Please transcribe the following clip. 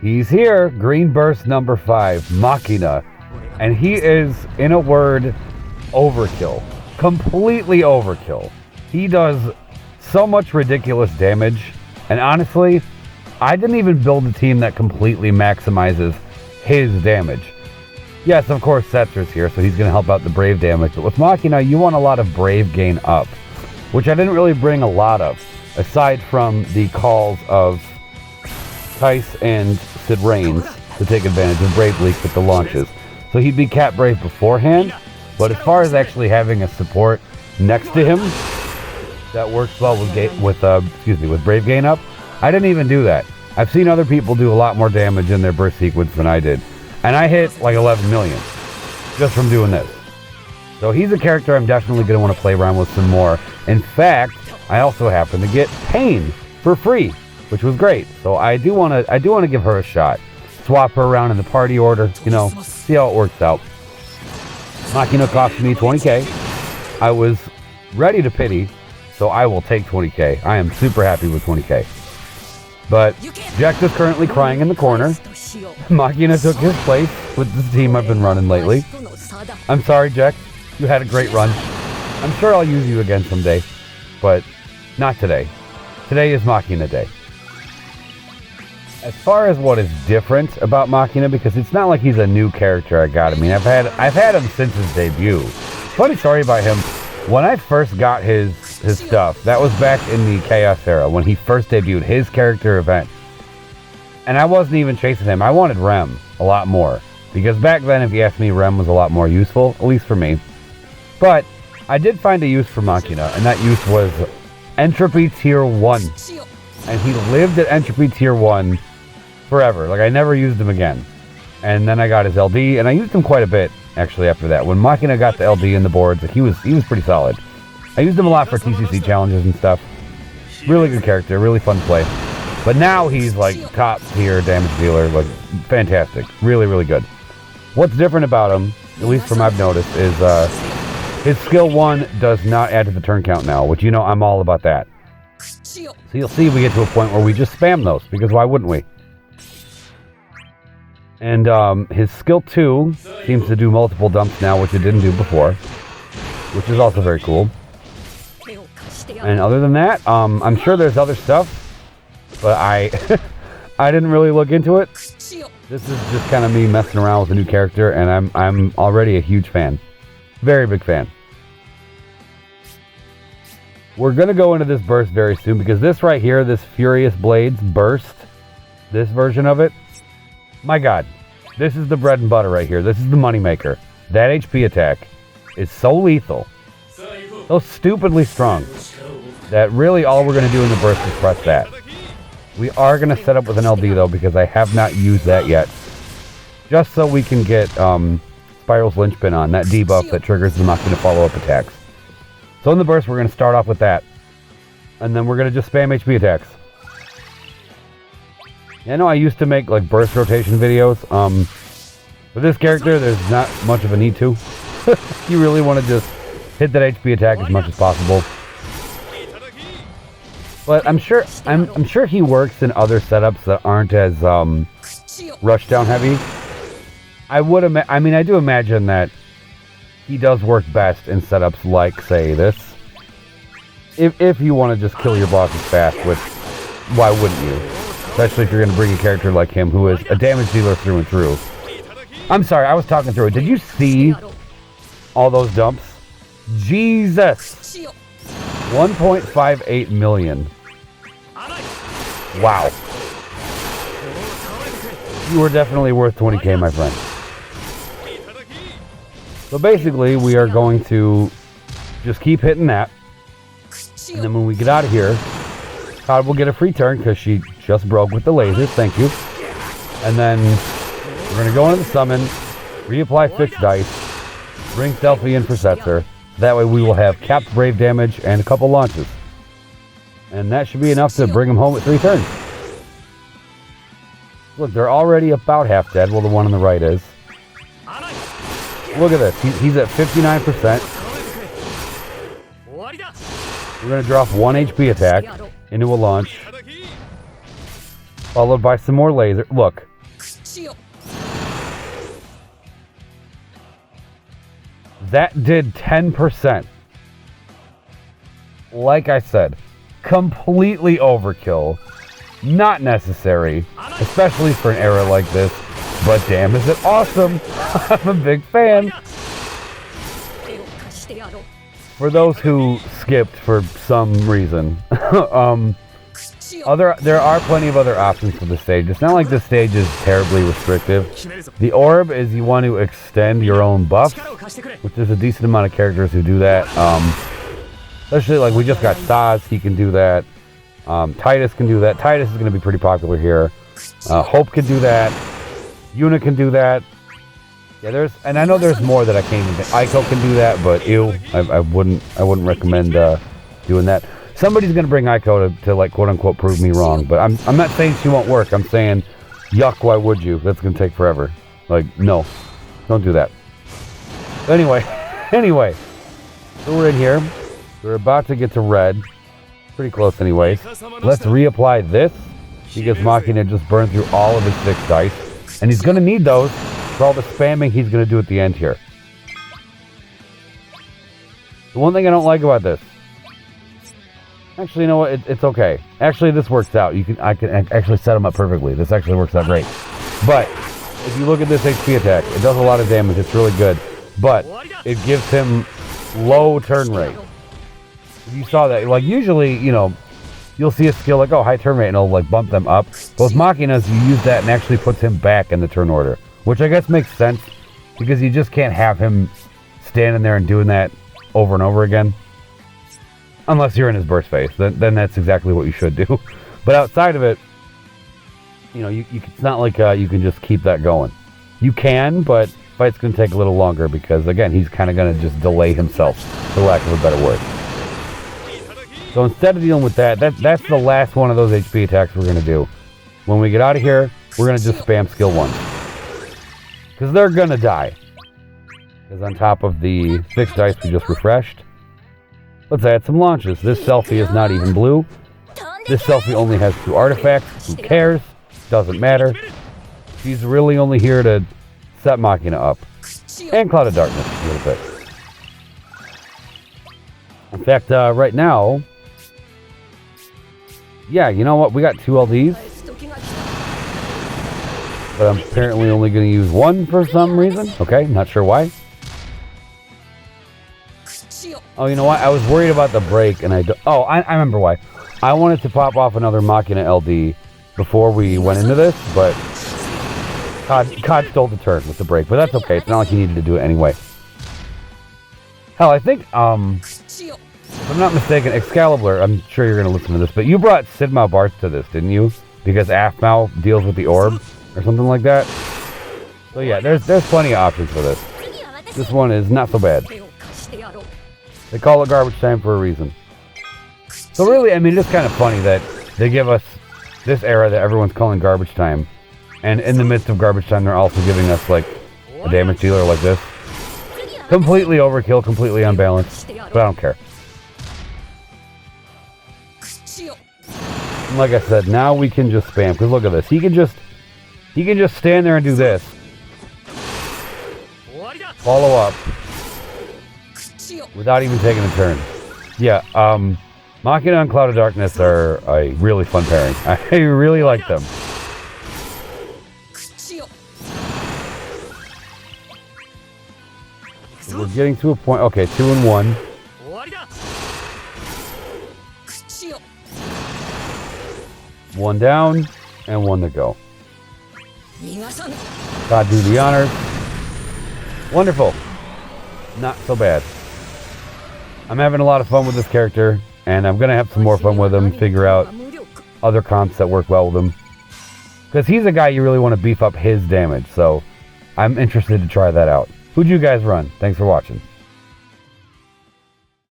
He's here, Green Burst number 5, Machina. And he is, in a word, overkill. Completely overkill. He does so much ridiculous damage. And honestly, I didn't even build a team that completely maximizes his damage. Yes, of course, Setzer's here, so he's going to help out the Brave damage. But with Machina, you want a lot of Brave gain up, which I didn't really bring a lot of, aside from the calls of Tice and Sid Reigns to take advantage of Brave Leaks with the launches. So he'd be Cat Brave beforehand, but as far as actually having a support next to him that works well with Brave gain up, I didn't even do that. I've seen other people do a lot more damage in their burst sequence than I did. And I hit like 11 million just from doing this. So he's a character I'm definitely going to want to play around with some more. In fact, I also happen to get Pain for free, which was great. So I do want to give her a shot. Swap her around in the party order, see how it works out. Machina cost me 20k. I was ready to pity, so I will take 20k. I am super happy with 20k. But Jack is currently crying in the corner. Machina took his place with the team I've been running lately. I'm sorry, Jack. You had a great run. I'm sure I'll use you again someday, but not today. Today is Machina Day. As far as what is different about Machina, because it's not like he's a new character I got. I mean, I've had him since his debut. Funny story about him. When I first got his stuff, that was back in the Chaos era, when he first debuted his character event. And I wasn't even chasing him. I wanted Rem a lot more. Because back then, if you ask me, Rem was a lot more useful, at least for me. But I did find a use for Machina, and that use was Entropy Tier 1. And he lived at Entropy Tier 1 forever. Like, I never used him again. And then I got his LD, and I used him quite a bit, actually, after that. When Machina got the LD in the boards, he was pretty solid. I used him a lot for TCC challenges and stuff. Really good character, really fun to play. But now he's like top tier damage dealer, like fantastic. Really, really good. What's different about him, at least from I've noticed, is his skill 1 does not add to the turn count now, which I'm all about that. So you'll see we get to a point where we just spam those, because why wouldn't we? And his skill 2 seems to do multiple dumps now, which it didn't do before, which is also very cool. And other than that, I'm sure there's other stuff, but I didn't really look into it. This is just kind of me messing around with a new character, and I'm already a huge fan. Very big fan. We're going to go into this burst very soon, because this right here, this Furious Blades burst, this version of it, my god, this is the bread and butter right here. This is the moneymaker. That HP attack is so lethal, so stupidly strong, that really all we're going to do in the burst is press that. We are going to set up with an LD though, because I have not used that yet. Just so we can get Spiral's Linchpin on, that debuff that triggers the Machina follow-up attacks. So in the burst, we're going to start off with that. And then we're going to just spam HP attacks. I know I used to make like burst rotation videos. For this character, there's not much of a need to. You really want to just hit that HP attack as much as possible. But I'm sure he works in other setups that aren't as rushdown heavy. I do imagine that he does work best in setups like, say, this. If you want to just kill your bosses fast, which why wouldn't you? Especially if you're going to bring a character like him who is a damage dealer through and through. I'm sorry, I was talking through it. Did you see all those dumps? Jesus! 1.58 million. Wow. You are definitely worth 20k, my friend. So basically, we are going to just keep hitting that. And then when we get out of here, Todd will get a free turn because she just broke with the lasers. Thank you. And then we're going to go into the summon, reapply fixed dice, bring Stealthy in for Setzer. That way we will have capped Brave damage and a couple launches. And that should be enough to bring him home at 3 turns. Look, they're already about half dead. Well, the one on the right is. Look at this. He's at 59%. We're going to drop 1 HP attack into a launch, followed by some more laser. Look, That did 10%. Like I said, completely overkill. Not necessary, especially for an era like this. But damn, is it awesome! I'm a big fan. For those who skipped for some reason, there are plenty of other options for the stage. It's not like the stage is terribly restrictive. The orb is you want to extend your own buffs, which there's a decent amount of characters who do that. Especially like we just got Saz, he can do that. Titus can do that. Titus is going to be pretty popular here. Hope can do that. Yuna can do that. Yeah, and I know there's more that I can't even think. Aiko can do that, but ew, I wouldn't recommend doing that. Somebody's gonna bring Aiko to like quote unquote prove me wrong, but I'm not saying she won't work. I'm saying, yuck, why would you? That's gonna take forever. Like, no, don't do that. Anyway, so we're in here. We're about to get to red. Pretty close, anyways. Let's reapply this because Machina just burned through all of his 6 dice, and he's gonna need those for all the spamming he's going to do at the end here. The one thing I don't like about this... Actually, you know what? It's okay. Actually, this works out. I can actually set him up perfectly. This actually works out great. But, if you look at this HP attack, it does a lot of damage. It's really good. But, it gives him low turn rate. If you saw that, like usually, you know, you'll see a skill like, oh, high turn rate, and it'll like bump them up. Those Machinas, you use that and actually puts him back in the turn order. Which I guess makes sense, because you just can't have him standing there and doing that over and over again. Unless you're in his burst phase, then that's exactly what you should do. But outside of it, you know, it's not like you can just keep that going. You can, but fight's going to take a little longer, because again, he's kind of going to just delay himself, for lack of a better word. So instead of dealing with that's the last one of those HP attacks we're going to do. When we get out of here, we're going to just spam skill 1. Because they're gonna die. Because on top of the 6 dice we just refreshed, let's add some launches. This selfie is not even blue. This selfie only has 2 artifacts. Who cares? Doesn't matter. She's really only here to set Machina up. And Cloud of Darkness a little bit. In fact, right now... Yeah, you know what? We got 2 LDs. But I'm apparently only going to use 1 for some reason. Okay, not sure why. Oh, you know what? I was worried about the break, and I remember why. I wanted to pop off another Machina LD before we went into this, but COD stole the turn with the break. But that's okay. It's not like he needed to do it anyway. Hell, I think, if I'm not mistaken, Excalibur, I'm sure you're going to listen to this, but you brought Sidmao Barth to this, didn't you? Because Aphmao deals with the orb. Or something like that. So yeah, there's plenty of options for this. This one is not so bad. They call it garbage time for a reason. So really, I mean, it's kind of funny that they give us this era that everyone's calling garbage time, and in the midst of garbage time, they're also giving us like a damage dealer like this. Completely overkill, completely unbalanced, but I don't care. And like I said, now we can just spam, because look at this. He can just stand there and do this. Follow up. Without even taking a turn. Yeah, Machina and Cloud of Darkness are a really fun pairing. I really like them. So we're getting to a point. Okay, 2 and 1. One down and 1 to go. God do the honors. Wonderful. Not so bad. I'm having a lot of fun with this character, and I'm going to have some more fun with him, figure out other comps that work well with him. Because he's a guy you really want to beef up his damage, so I'm interested to try that out. Who'd you guys run? Thanks for watching.